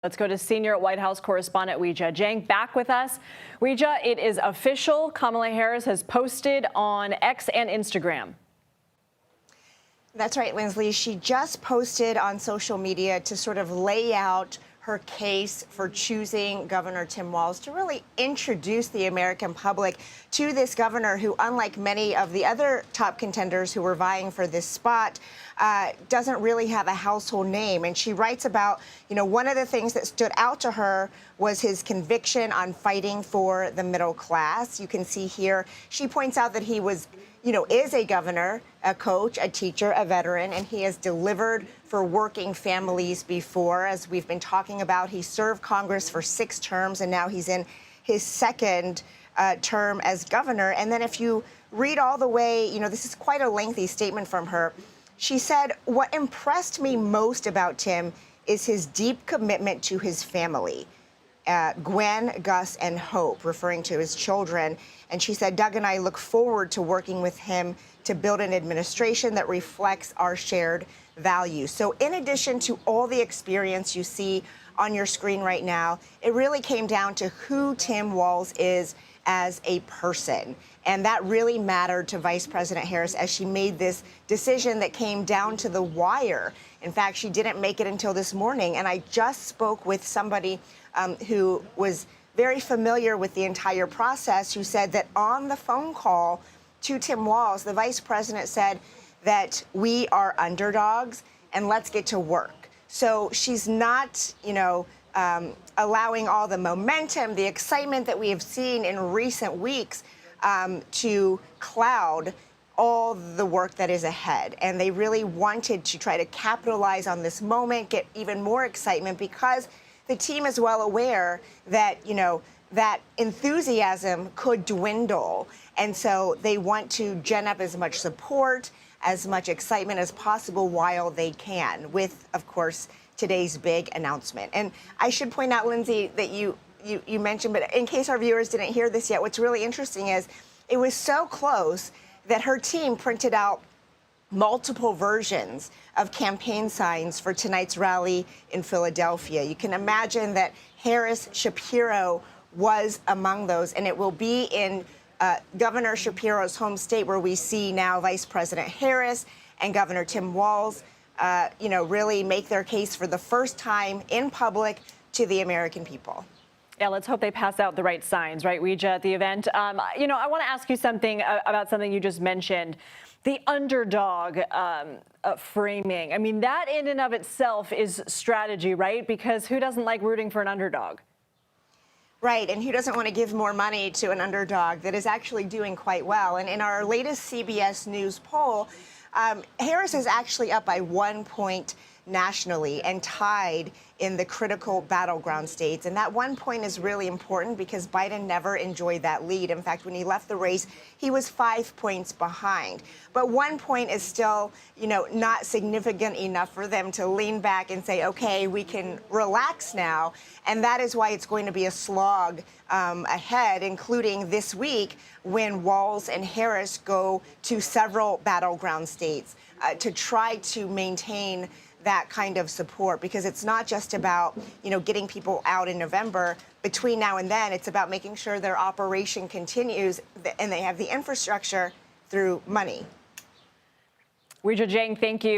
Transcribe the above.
Let's go to senior White House correspondent Weijia Jiang back with us. Weijia, it is official. Kamala Harris has posted on X and Instagram. That's right, Lindsley. She just posted on social media to sort of lay out her case for choosing Governor Tim Walz, to really introduce the American public to this governor who, unlike many of the other top contenders who were vying for this spot, doesn't really have a household name. And she writes about, one of the things that stood out to her was his conviction on fighting for the middle class. You can see here, she points out that he was is a governor, a coach, a teacher, a veteran, and he has delivered for working families before. As we've been talking about, he served Congress for 6 terms, and now he's in his second term as governor. And then if you read all the way, this is quite a lengthy statement from her. She said, "What impressed me most about Tim is his deep commitment to his family. Gwen, Gus, and Hope," referring to his children. And she said, "Doug and I look forward to working with him to build an administration that reflects our shared values." So in addition to all the experience you see on your screen right now, it really came down to who Tim Walz is as a person. And that really mattered to Vice President Harris as she made this decision that came down to the wire. In fact, she didn't make it until this morning. And I just spoke with somebody who was very familiar with the entire process, who said that on the phone call to Tim Walz, the vice president said that we are underdogs and let's get to work. So she's not, allowing all the momentum, the excitement that we have seen in recent weeks to cloud all the work that is ahead. And they really wanted to try to capitalize on this moment, get even more excitement, because the team is well aware that, that enthusiasm could dwindle. And so they want to gen up as much support, as much excitement as possible while they can, with, of course, today's big announcement. And I should point out, Lindsay, that you mentioned, but in case our viewers didn't hear this yet, what's really interesting is it was so close that her team printed out multiple versions of campaign signs for tonight's rally in Philadelphia. You can imagine that Harris Shapiro was among those, and it will be in Governor Shapiro's home state where we see now Vice President Harris and Governor Tim Walz, really make their case for the first time in public to the American people. Yeah, let's hope they pass out the right signs, right, Weijia, at the event. I want to ask you something about something you just mentioned, the underdog framing. I mean, that in and of itself is strategy, right? Because who doesn't like rooting for an underdog? Right, and who doesn't want to give more money to an underdog that is actually doing quite well? And in our latest CBS News poll, Harris is actually up by 1 point nationally and tied in the critical battleground states. And that 1 point is really important because Biden never enjoyed that lead. In fact, when he left the race, he was 5 points behind. But 1 point is still, not significant enough for them to lean back and say, okay, we can relax now. And that is why it's going to be a slog ahead, including this week when Walz and Harris go to several battleground states to try to maintain that kind of support, because it's not just about, getting people out in November. Between now and then, it's about making sure their operation continues and they have the infrastructure through money. Weijia Jiang, thank you.